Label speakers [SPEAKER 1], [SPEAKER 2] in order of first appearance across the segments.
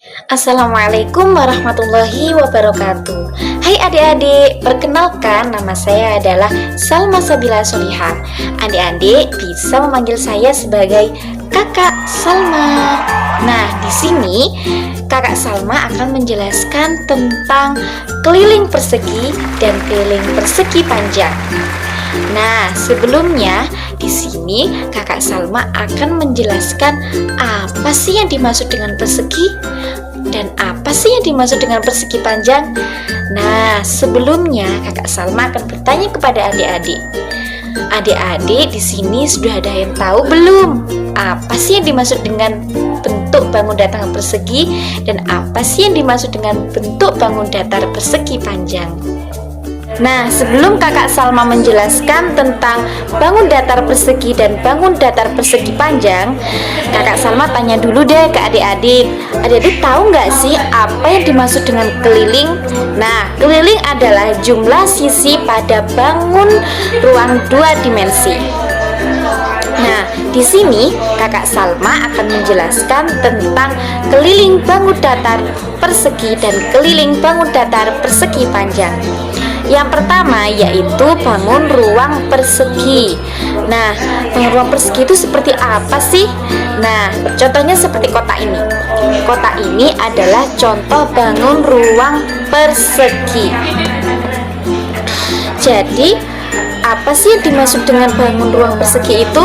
[SPEAKER 1] Assalamualaikum warahmatullahi wabarakatuh. Hai adik-adik, perkenalkan nama saya adalah Salma Sabila Solihah. Adik-adik bisa memanggil saya sebagai Kakak Salma. Nah, di sini Kakak Salma akan menjelaskan tentang keliling persegi dan keliling persegi panjang. Nah, sebelumnya di sini Kakak Salma akan menjelaskan apa sih yang dimaksud dengan persegi dan apa sih yang dimaksud dengan persegi panjang. Nah, sebelumnya Kakak Salma akan bertanya kepada adik-adik. Adik-adik di sini sudah ada yang tahu belum? Apa sih yang dimaksud dengan bentuk bangun datar persegi dan apa sih yang dimaksud dengan bentuk bangun datar persegi panjang? Nah, sebelum Kakak Salma menjelaskan tentang bangun datar persegi dan bangun datar persegi panjang, Kakak Salma tanya dulu deh ke adik-adik. Adik-adik tahu nggak sih apa yang dimaksud dengan keliling? Nah, keliling adalah jumlah sisi pada bangun ruang dua dimensi. Nah, di sini Kakak Salma akan menjelaskan tentang keliling bangun datar persegi dan keliling bangun datar persegi panjang. Yang pertama yaitu bangun ruang persegi. Nah, bangun ruang persegi itu seperti apa sih? Nah, contohnya seperti kotak ini. Kotak ini adalah contoh bangun ruang persegi. Jadi, apa sih yang dimaksud dengan bangun ruang persegi itu?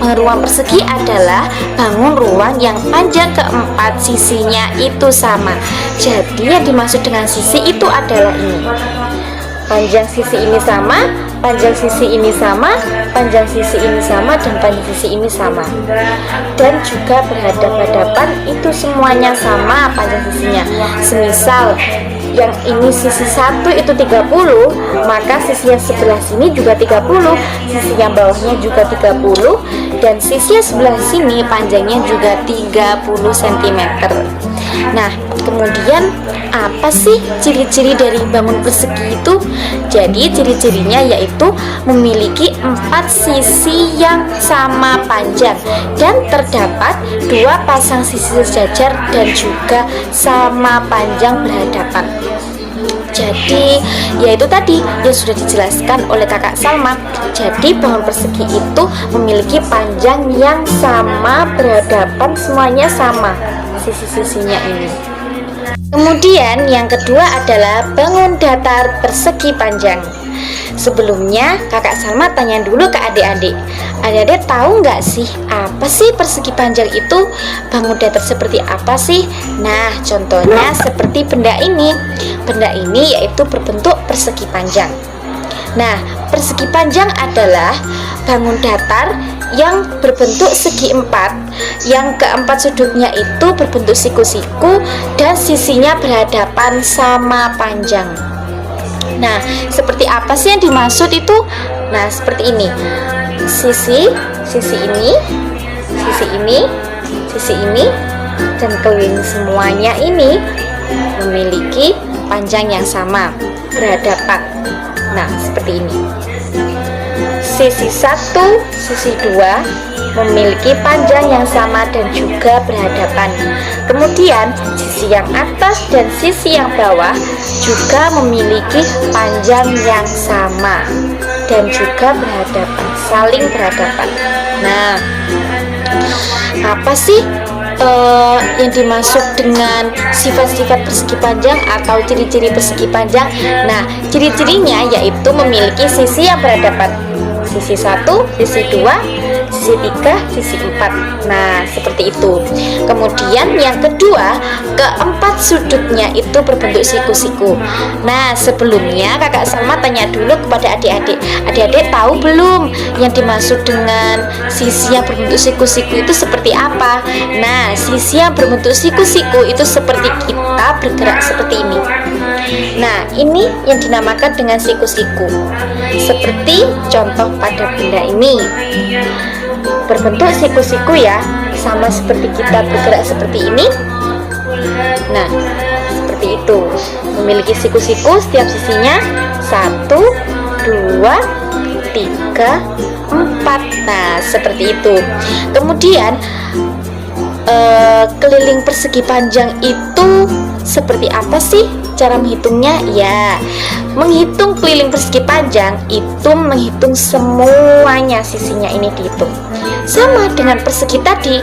[SPEAKER 1] Bangun ruang persegi adalah bangun ruang yang panjang keempat sisinya itu sama. Jadi, yang dimaksud dengan sisi itu adalah ini. Panjang sisi ini sama, panjang sisi ini sama, panjang sisi ini sama, dan panjang sisi ini sama. Dan juga berhadapan-hadapan itu semuanya sama panjang sisinya. Semisal yang ini sisi 1 itu 30, maka sisi yang sebelah sini juga 30, sisi yang bawahnya juga 30, dan sisi yang sebelah sini panjangnya juga 30 cm. Nah, kemudian apa sih ciri-ciri dari bangun persegi itu? Jadi ciri-cirinya yaitu memiliki 4 sisi yang sama panjang dan terdapat 2 pasang sisi sejajar dan juga sama panjang berhadapan. Jadi, yaitu tadi yang sudah dijelaskan oleh Kakak Salma. Jadi, bangun persegi itu memiliki panjang yang sama, berhadapan, semuanya sama sisi-sisinya ini. Kemudian yang kedua adalah bangun datar persegi panjang. Sebelumnya Kakak Salma tanya dulu ke adik-adik. Adik-adik tahu nggak sih apa sih persegi panjang itu? Bangun datar seperti apa sih? Nah, contohnya seperti benda ini. Benda ini yaitu berbentuk persegi panjang. Nah, persegi panjang adalah bangun datar yang berbentuk segi empat, yang keempat sudutnya itu berbentuk siku-siku dan sisinya berhadapan sama panjang. Nah, seperti apa sih yang dimaksud itu? Nah, seperti ini. Sisi ini, sisi ini, sisi ini, dan keliling semuanya ini memiliki panjang yang sama, berhadapan. Nah, seperti ini. Sisi 1, sisi 2 memiliki panjang yang sama dan juga berhadapan. Kemudian sisi yang atas dan sisi yang bawah juga memiliki panjang yang sama dan juga berhadapan, saling berhadapan. Nah, apa sih yang dimaksud dengan sifat-sifat persegi panjang atau ciri-ciri persegi panjang? Nah, ciri-cirinya yaitu memiliki sisi yang berhadapan. Sisi 1, sisi 2, sisi 3, sisi 4. Nah, seperti itu. Kemudian yang kedua, keempat sudutnya itu berbentuk siku-siku. Nah, sebelumnya Kakak Salma tanya dulu kepada adik-adik. Adik-adik tahu belum yang dimaksud dengan sisi yang berbentuk siku-siku itu seperti apa? Nah, sisi yang berbentuk siku-siku itu seperti kita bergerak seperti ini. Nah, ini yang dinamakan dengan siku-siku. Seperti contoh pada benda ini. Berbentuk siku-siku ya, sama seperti kita bergerak seperti ini. Nah, seperti itu. Memiliki siku-siku setiap sisinya 1, 2, 3, 4. Nah, seperti itu. Kemudian keliling persegi panjang itu seperti apa sih cara menghitungnya? Ya, menghitung keliling persegi panjang itu menghitung semuanya sisinya ini dihitung. Sama dengan persegi tadi,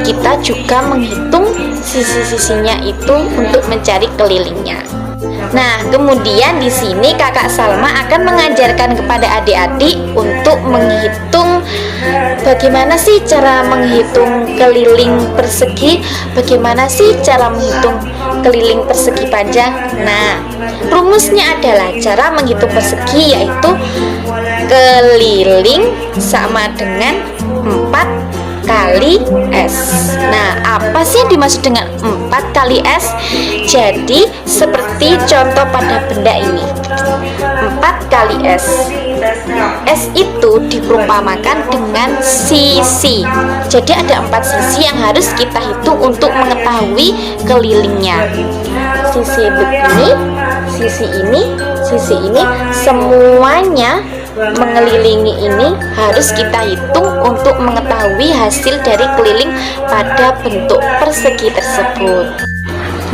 [SPEAKER 1] kita juga menghitung sisi-sisinya itu untuk mencari kelilingnya. Nah, kemudian di sini Kakak Salma akan mengajarkan kepada adik-adik untuk menghitung bagaimana sih cara menghitung keliling persegi, bagaimana sih cara menghitung keliling persegi panjang. Nah, rumusnya adalah cara menghitung persegi yaitu keliling sama dengan 4 kali S. Nah, apa sih yang dimaksud dengan 4 kali S? Jadi, seperti contoh pada benda ini, 4 kali S. S itu diperumpamakan dengan sisi. Jadi ada 4 sisi yang harus kita hitung untuk mengetahui kelilingnya. Sisi begini, sisi ini, semuanya mengelilingi ini harus kita hitung untuk mengetahui hasil dari keliling pada bentuk persegi tersebut.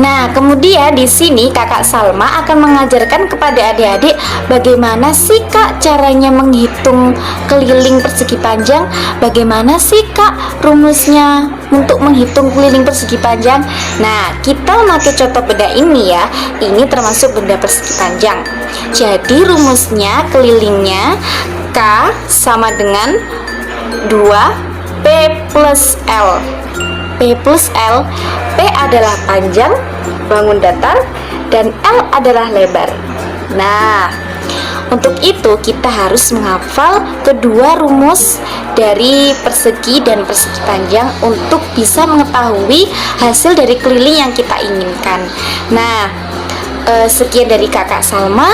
[SPEAKER 1] Nah, kemudian di sini Kakak Salma akan mengajarkan kepada adik-adik bagaimana sih Kak caranya menghitung keliling persegi panjang, bagaimana sih Kak rumusnya untuk menghitung keliling persegi panjang. Nah, kita memakai contoh benda ini ya, ini termasuk benda persegi panjang. Jadi rumusnya kelilingnya K sama dengan 2P plus L. P plus L, P adalah panjang, bangun datar, dan L adalah lebar. Nah, untuk itu kita harus menghafal kedua rumus dari persegi dan persegi panjang untuk bisa mengetahui hasil dari keliling yang kita inginkan. Nah, sekian dari Kakak Salma.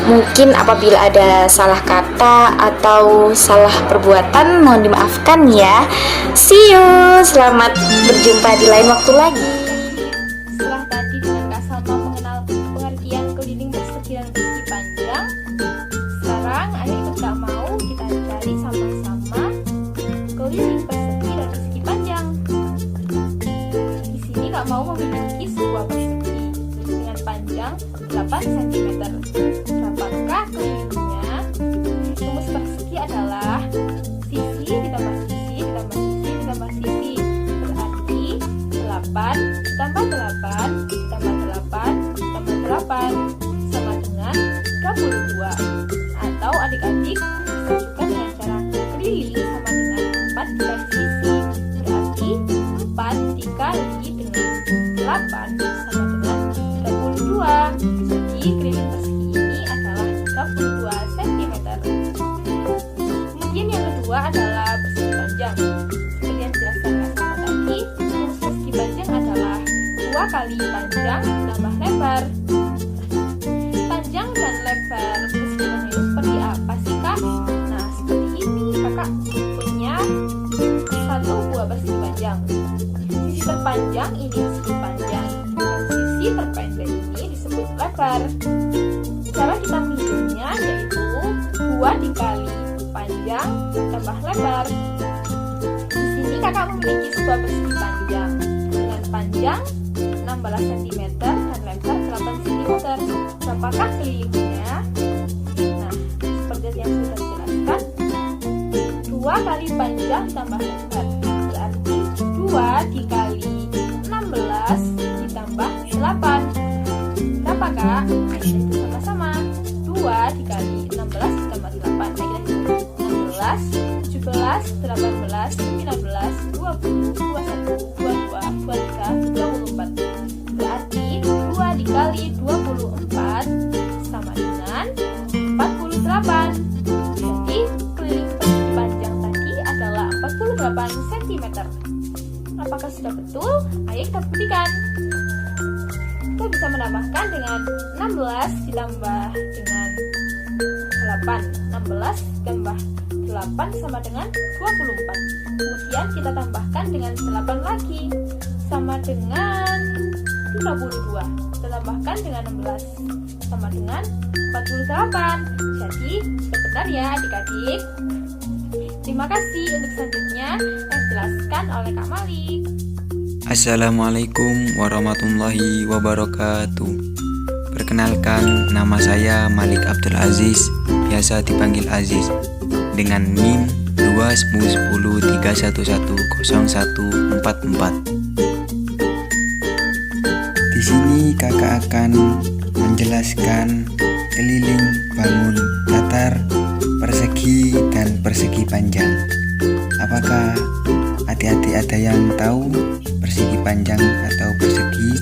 [SPEAKER 1] Mungkin apabila ada salah kata atau salah perbuatan mohon dimaafkan ya. See you, selamat berjumpa di lain waktu lagi.
[SPEAKER 2] Setelah tadi dengan Kak Salma mengenal pengertian keliling persegi dan persegi panjang, sekarang ayo ikut Kak Mau kita cari sama-sama keliling persegi dan persegi panjang. Di sini Kak Mau memiliki sebuah persegi dengan panjang 8 cm. Apakah kelilingnya? Rumus persegi adalah sisi ditambah sisi ditambah sisi ditambah sisi. Berarti 8 ditambah 8 ditambah 8 ditambah 8 sama dengan 32. Atau adik-adik bisa juga dengan cara keliling sama dengan 4 dikali sisi. Berarti 4 dikali dengan 8 sama dengan 32. Jadi keliling persegi ini adalah 32 cm. Kemudian yang kedua adalah persegi panjang. Seperti yang dijelaskan Kak Salma tadi, rumus persegi panjang adalah 2 kali panjang tambah lebar. Panjang dan lebar persegi panjang itu seperti apa sih Kak? Nah, seperti ini. Kakak punya satu buah persegi panjang. Sisi terpanjang ini disebut panjang, dan sisi terpendek ini disebut lebar. Cara kita menghitungnya yaitu 2 dikali panjang tambah lebar. Di sini kakak memiliki sebuah persegi panjang dengan panjang 16 cm dan lebar 8 cm. Berapakah kelilingnya? Nah, seperti yang sudah dijelaskan, 2 kali panjang tambah lebar berarti 2 dikali 16 ditambah 8. Berapa Kak? Itu sama-sama 2 dikali 16 ditambah 8. Nah, kita 16, 17, 18, 19, 20, 21, 22, 23, 24. Berarti 2 dikali 24 sama dengan 48. Jadi keliling persegi panjang tadi adalah 48 cm. Apakah sudah betul? Ayo kita buktikan. Kita bisa menambahkan dengan 16 ditambah dengan 8. 16 ditambah 8 sama dengan 24. Kemudian kita tambahkan dengan 8 lagi sama dengan 52. Kita tambahkan dengan 16 sama dengan 48. Jadi benar ya adik-adik. Terima kasih. Untuk selanjutnya yang dijelaskan oleh Kak Malik.
[SPEAKER 3] Assalamualaikum warahmatullahi wabarakatuh. Perkenalkan, nama saya Malik Abdul Aziz, biasa dipanggil Aziz, dengan NIM 21031100144. Di sini kakak akan menjelaskan keliling, bangun, datar, persegi, dan persegi panjang. Apakah adik-adik ada yang tahu persegi panjang atau persegi?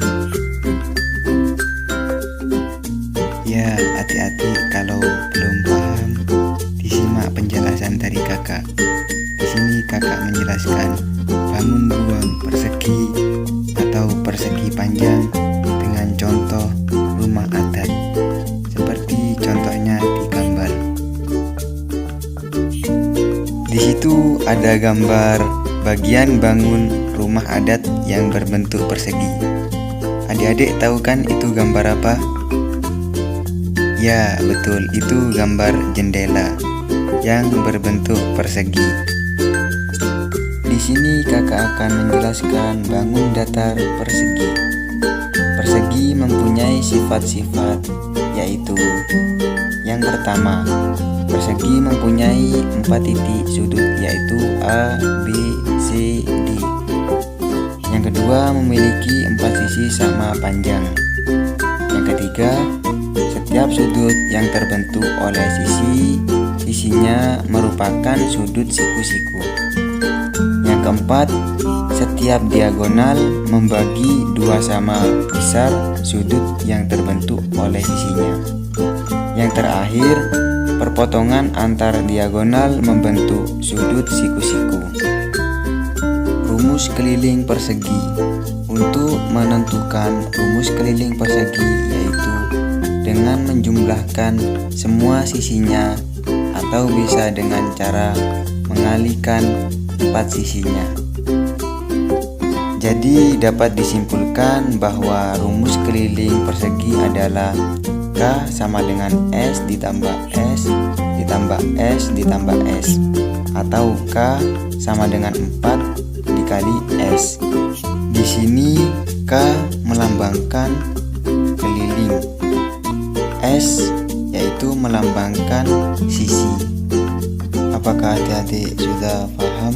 [SPEAKER 3] Ya, adik-adik kalau belum paham, disimak penjelasan dari kakak. Di sini kakak menjelaskan bangun ruang persegi atau persegi panjang dengan contoh rumah adat, seperti contohnya di gambar. Di situ ada gambar bagian bangun rumah adat yang berbentuk persegi. Adik-adik tahu kan itu gambar apa? Ya, betul, itu gambar jendela yang berbentuk persegi. Di sini kakak akan menjelaskan bangun datar persegi. Persegi mempunyai sifat-sifat, yaitu yang pertama, persegi mempunyai 4 titik sudut, yaitu A, B, C, D. Yang kedua, memiliki 4 sisi sama panjang. Yang ketiga, setiap sudut yang terbentuk oleh sisinya merupakan sudut siku-siku. Yang keempat, setiap diagonal membagi 2 sama besar sudut yang terbentuk oleh sisinya. Yang terakhir, perpotongan antar diagonal membentuk sudut siku-siku. Rumus keliling persegi. Untuk menentukan rumus keliling persegi yaitu dengan menjumlahkan semua sisinya atau bisa dengan cara mengalihkan 4 sisinya. Jadi dapat disimpulkan bahwa rumus keliling persegi adalah K sama dengan S ditambah S ditambah S ditambah S, atau K sama dengan 4 dikali S. Di sini K melambangkan keliling, S yaitu melambangkan sisi. Apakah adik-adik sudah paham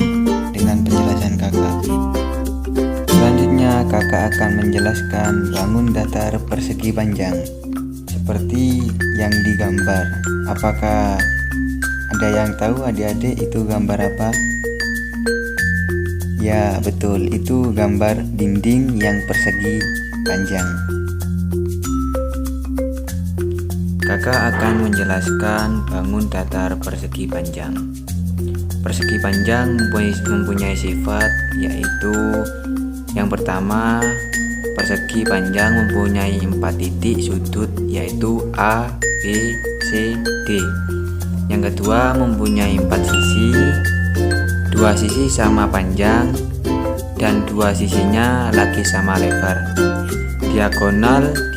[SPEAKER 3] dengan penjelasan kakak? Selanjutnya kakak akan menjelaskan bangun datar persegi panjang seperti yang digambar. Apakah ada yang tahu adik-adik itu gambar apa? Ya, betul, itu gambar dinding yang persegi panjang. Kakak akan menjelaskan bangun datar persegi panjang. Persegi panjang mempunyai sifat, yaitu yang pertama, persegi panjang mempunyai 4 titik sudut, yaitu A, B, C, D. Yang kedua, mempunyai 4 sisi, 2 sisi sama panjang dan 2 sisinya lagi sama lebar.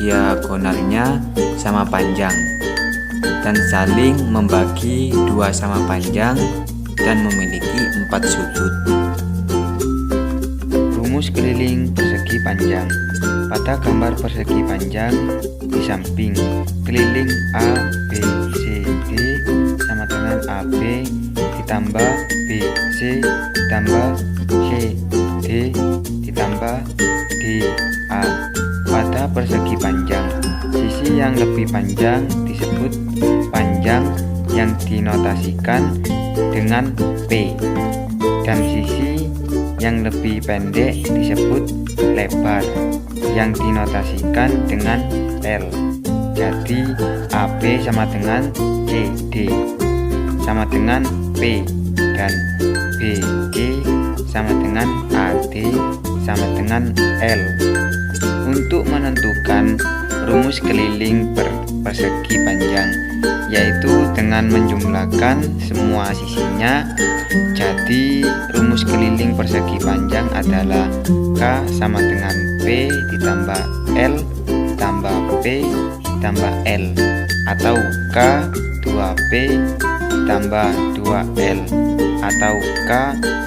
[SPEAKER 3] Diagonalnya sama panjang dan saling membagi 2 sama panjang dan memiliki 4 sudut. Rumus keliling persegi panjang. Pada gambar persegi panjang, di samping keliling A, B, C, D sama dengan AB ditambah BC ditambah CD ditambah DA. Pada persegi panjang, sisi yang lebih panjang disebut panjang yang dinotasikan dengan P, dan sisi yang lebih pendek disebut lebar yang dinotasikan dengan L. Jadi AB sama dengan CD sama dengan P dan BC sama dengan AD sama dengan L. Untuk menentukan rumus keliling persegi panjang, yaitu dengan menjumlahkan semua sisinya. Jadi rumus keliling persegi panjang adalah K sama dengan P ditambah L ditambah P ditambah L, atau K 2P ditambah 2L, atau K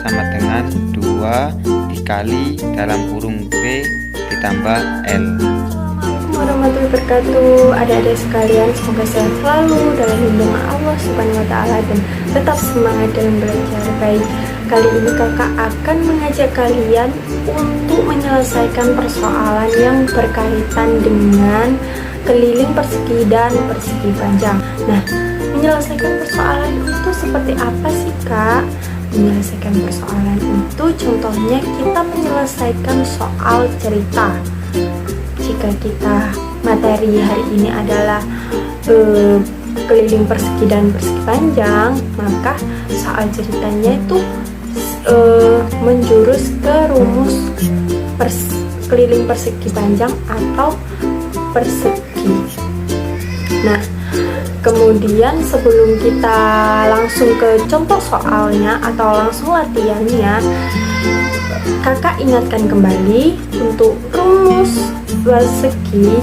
[SPEAKER 3] sama dengan 2 dikali dalam kurung P ditambah L.
[SPEAKER 4] Assalamualaikum warahmatullahi wabarakatuh. Adik-adik sekalian, semoga sehat selalu dalam lindungan Allah Subhanahu wa Ta'ala dan tetap semangat dalam belajar. Baik, kali ini kakak akan mengajak kalian untuk menyelesaikan persoalan yang berkaitan dengan keliling persegi dan persegi panjang. Nah, menyelesaikan persoalan itu seperti apa sih, Kak? Menyelesaikan persoalan itu contohnya kita menyelesaikan soal cerita. Jika kita materi hari ini adalah keliling persegi dan persegi panjang, maka soal ceritanya itu menjurus ke rumus keliling persegi panjang atau persegi. Nah, kemudian sebelum kita langsung ke contoh soalnya atau langsung latihannya, kakak ingatkan kembali untuk rumus persegi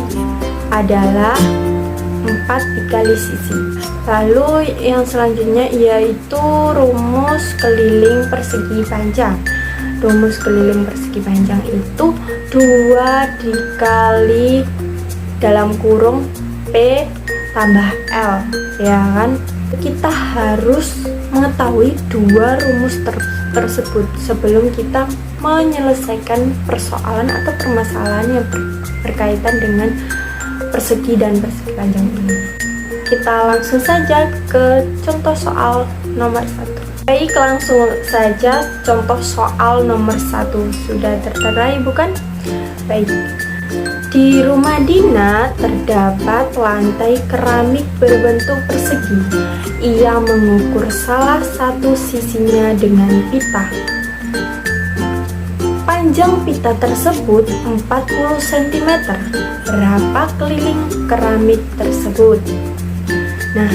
[SPEAKER 4] adalah 4 dikali sisi. Lalu yang selanjutnya yaitu rumus keliling persegi panjang. Rumus keliling persegi panjang itu 2 dikali dalam kurung P tambah L, ya kan? Kita harus mengetahui 2 rumus tersebut sebelum kita menyelesaikan persoalan atau permasalahan yang berkaitan dengan persegi dan persegi panjang ini. Kita langsung saja ke contoh soal nomor 1. Baik, langsung saja contoh soal nomor 1. Sudah tertera bukan? Baik. Di rumah Dina terdapat lantai keramik berbentuk persegi. Ia mengukur salah satu sisinya dengan pita. Panjang pita tersebut 40 cm. Berapa keliling keramik tersebut? Nah,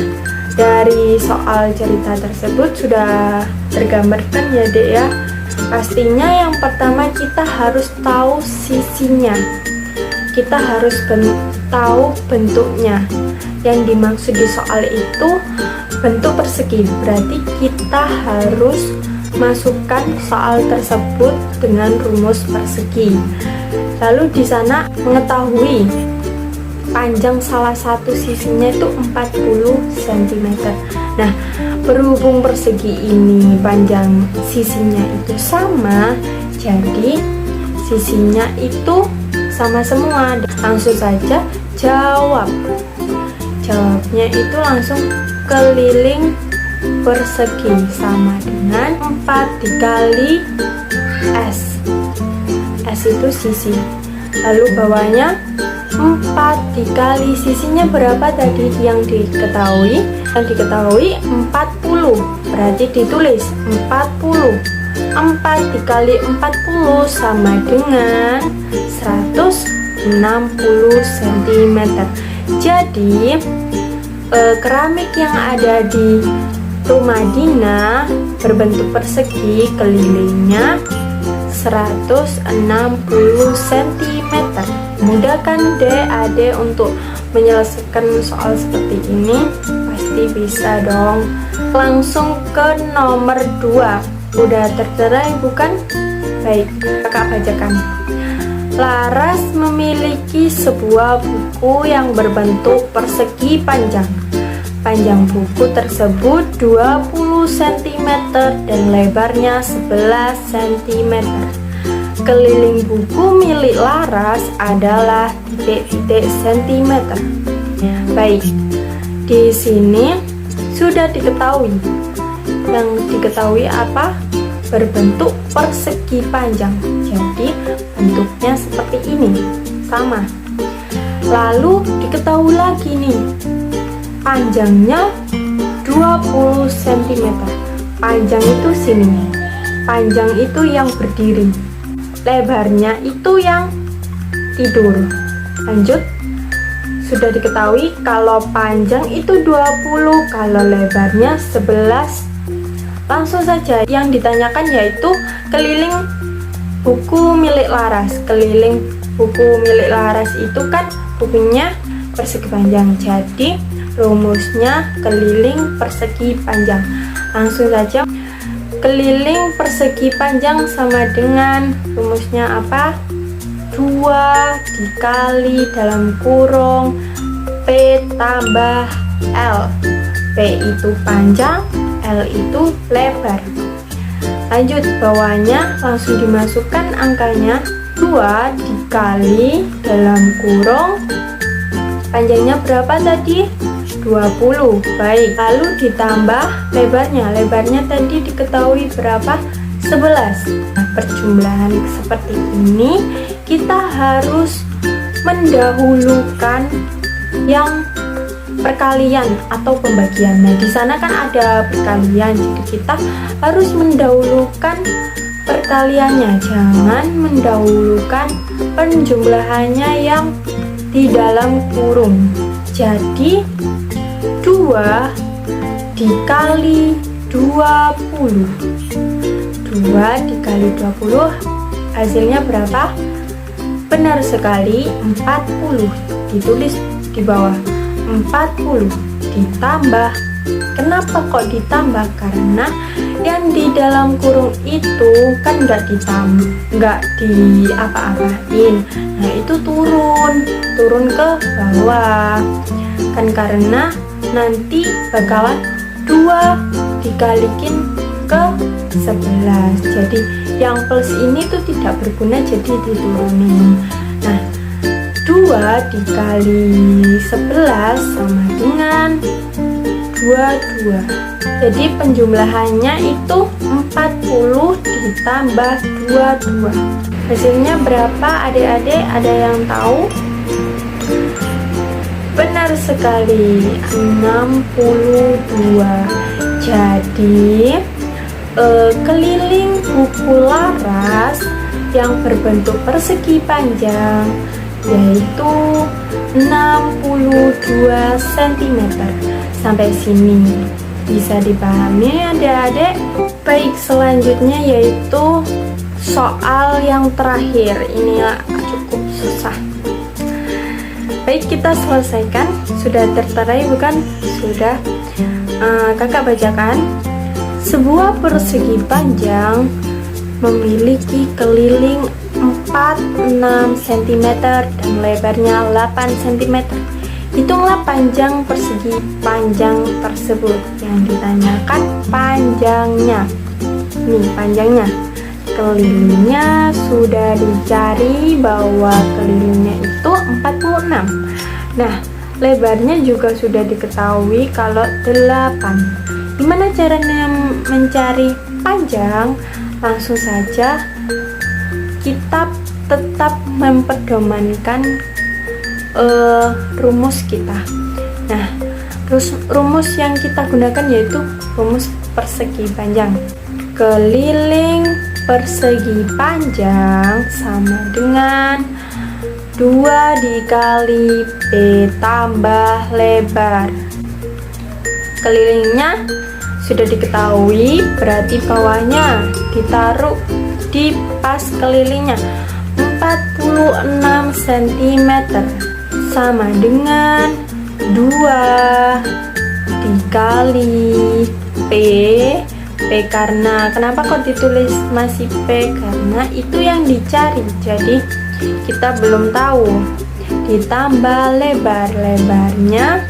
[SPEAKER 4] dari soal cerita tersebut sudah tergambarkan ya, Dek ya. Pastinya yang pertama kita harus tahu sisinya. Kita harus tahu bentuknya. Yang dimaksud di soal itu bentuk persegi, berarti kita harus masukkan soal tersebut dengan rumus persegi. Lalu di sana mengetahui panjang salah satu sisinya itu 40 cm. Nah, berhubung persegi ini panjang sisinya itu sama, jadi sisinya itu sama semua. Langsung saja jawab. Jawabnya itu langsung keliling persegi sama dengan 4 dikali S. S itu sisi. Lalu bawahnya 4 dikali sisinya berapa tadi yang diketahui? Yang diketahui 40. Berarti ditulis 40. 4 dikali 40 sama dengan 160 cm. Jadi keramik yang ada di rumah Dina berbentuk persegi, kelilingnya 160 cm. Mudah kan Adik untuk menyelesaikan soal seperti ini? Pasti bisa dong. Langsung ke nomor 2. Udah tertera bukan? Baik, kakak bacakan. Laras memiliki sebuah buku yang berbentuk persegi panjang. Panjang buku tersebut 20 cm dan lebarnya 11 cm. Keliling buku milik Laras adalah titik-titik centimeter. Baik, di sini sudah diketahui. Yang diketahui apa? Berbentuk persegi panjang. Jadi bentuknya seperti ini, sama. Lalu diketahui lagi nih, panjangnya 20 cm. Panjang itu sini. Panjang itu yang berdiri. Lebarnya itu yang tidur. Lanjut. Sudah diketahui kalau panjang itu 20, kalau lebarnya 11. Langsung saja yang ditanyakan yaitu keliling buku milik Laras. Keliling buku milik Laras itu kan bukunya persegi panjang. Jadi rumusnya keliling persegi panjang. Langsung saja keliling persegi panjang sama dengan rumusnya apa? 2 dikali dalam kurung P tambah L. P itu panjang, L itu lebar. Lanjut, bawahnya langsung dimasukkan angkanya 2 dikali dalam kurung panjangnya berapa tadi? 20. Baik, lalu ditambah lebarnya. Lebarnya tadi diketahui berapa? 11. Nah, perjumlahan seperti ini kita harus mendahulukan yang perkalian atau pembagian. Nah, di sana kan ada perkalian, jadi kita harus mendahulukan perkaliannya, jangan mendahulukan penjumlahannya yang di dalam kurung. Jadi 2 dikali 20. 2 dikali 20 hasilnya berapa? Benar sekali, 40. Ditulis di bawah. 40 ditambah. Kenapa kok ditambah? Karena yang di dalam kurung itu kan nggak di apa-apain. Nah, itu turun ke bawah. Kan karena nanti bakalan 2 dikalikin ke 11. Jadi yang plus ini tuh tidak berguna, jadi diturunin. Nah, 2 dikali 11 sama dengan 22. Jadi penjumlahannya itu 40 ditambah 22. Hasilnya berapa adik-adik? Ada yang tahu? Benar sekali, 62. Jadi keliling buku laras yang berbentuk persegi panjang yaitu 62 cm. Sampai sini bisa dipahami adik-adik? Baik, selanjutnya yaitu soal yang terakhir. Ini cukup susah. Baik, kita selesaikan. Sudah tertarik bukan? Sudah. Kakak bacakan. Sebuah persegi panjang memiliki keliling 46 cm dan lebarnya 8 cm. Hitunglah panjang persegi panjang tersebut. Yang ditanyakan panjangnya. Nih panjangnya. Kelilingnya sudah dicari bahwa kelilingnya itu 46. Nah, lebarnya juga sudah diketahui kalau 8. Gimana caranya mencari panjang? Langsung saja kita tetap memperdomankan rumus kita. Nah, rumus yang kita gunakan yaitu rumus persegi panjang. Keliling persegi panjang sama dengan 2 dikali P tambah lebar. Kelilingnya sudah diketahui, berarti bawahnya ditaruh di pas kelilingnya 46 cm sama dengan 2 dikali P. Karena kenapa kok ditulis masih P? Karena itu yang dicari, jadi kita belum tahu. Ditambah lebarnya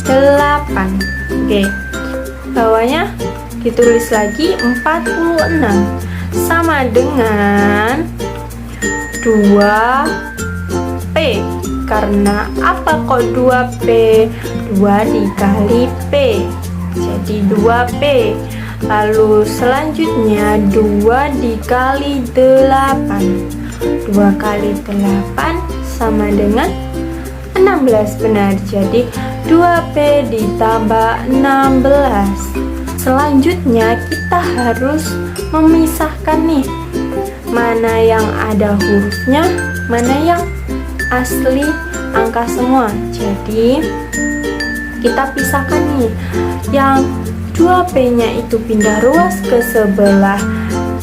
[SPEAKER 4] 8. Oke, bawahnya ditulis lagi 46 sama dengan 2P. Karena apa kok 2P? 2 dikali P, jadi 2P. Lalu selanjutnya 2 dikali 8. 2 kali 8 sama dengan 16. Benar, jadi 2P ditambah 16. Selanjutnya kita harus memisahkan nih, mana yang ada hurufnya, mana yang asli angka semua. Jadi kita pisahkan nih, yang 2P-nya itu pindah ruas ke sebelah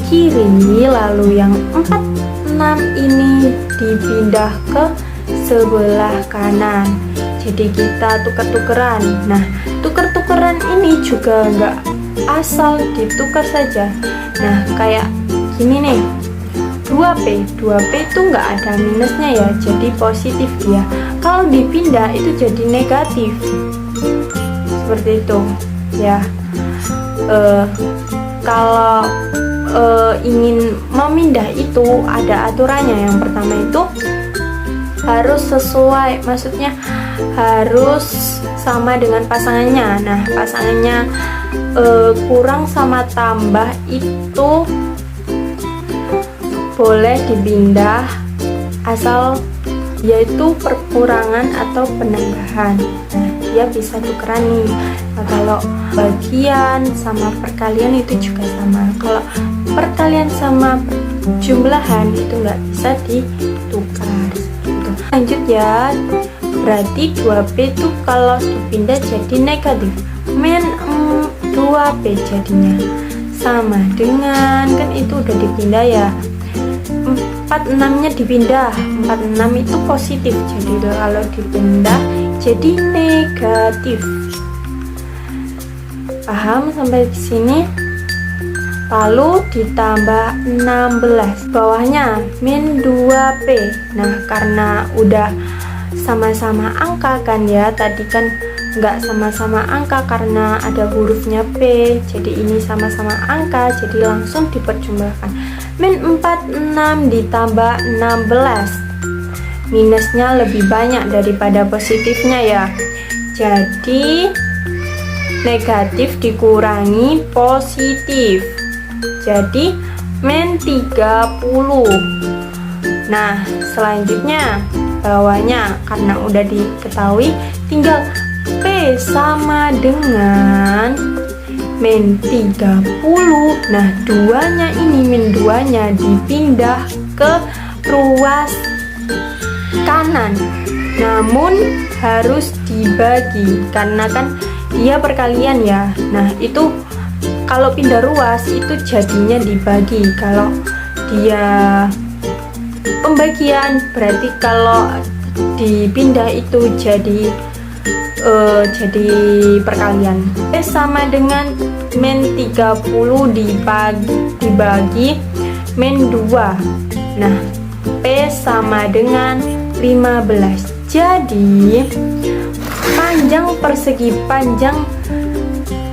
[SPEAKER 4] kiri, lalu yang 46 ini dipindah ke sebelah kanan. Jadi kita tuker-tukeran. Nah, tuker-tukeran ini juga nggak asal ditukar saja. Nah, kayak gini nih, 2P itu nggak ada minusnya ya, jadi positif dia. Kalau dipindah itu jadi negatif, seperti itu ya. Kalau ingin memindah itu ada aturannya. Yang pertama itu harus sesuai, maksudnya harus sama dengan pasangannya. Nah, pasangannya kurang sama tambah itu boleh dipindah, asal yaitu perkurangan atau penambahan. Nah, dia bisa tukeran nih. Nah, kalau bagian sama perkalian itu juga sama. Kalau perkalian sama jumlahan itu nggak bisa ditukar. Gitu. Lanjut ya, berarti 2P itu kalau dipindah jadi negatif, min 2P jadinya sama dengan, kan itu udah dipindah ya, 46 nya dipindah, 46 itu positif, jadi kalau dipindah jadi negatif. Paham sampai di sini? Lalu ditambah 16, bawahnya min 2P. Nah, karena udah sama-sama angka kan ya, tadi kan nggak sama-sama angka karena ada hurufnya P, jadi ini sama-sama angka, jadi langsung diperjumlahkan. Min 46 ditambah 16, minusnya lebih banyak daripada positifnya ya, jadi negatif dikurangi positif, jadi min 30. Nah, selanjutnya bawahnya karena udah diketahui, tinggal P sama dengan min 30. Nah, duanya ini, min 2-nya dipindah ke ruas kanan, namun harus dibagi karena kan dia perkalian ya. Nah, itu kalau pindah ruas itu jadinya dibagi. Kalau dia pembagian berarti kalau dipindah itu jadi perkalian. P sama dengan min 30 dibagi min 2. Nah, P sama dengan 15. Jadi panjang persegi panjang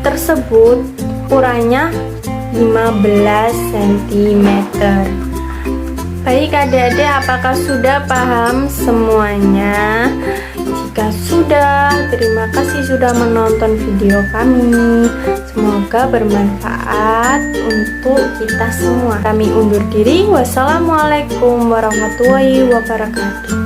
[SPEAKER 4] tersebut ukurannya 15 cm. Baik adik-adik, apakah sudah paham semuanya? Jika sudah, terima kasih sudah menonton video kami. Semoga bermanfaat untuk kita semua. Kami undur diri. Wassalamualaikum warahmatullahi wabarakatuh.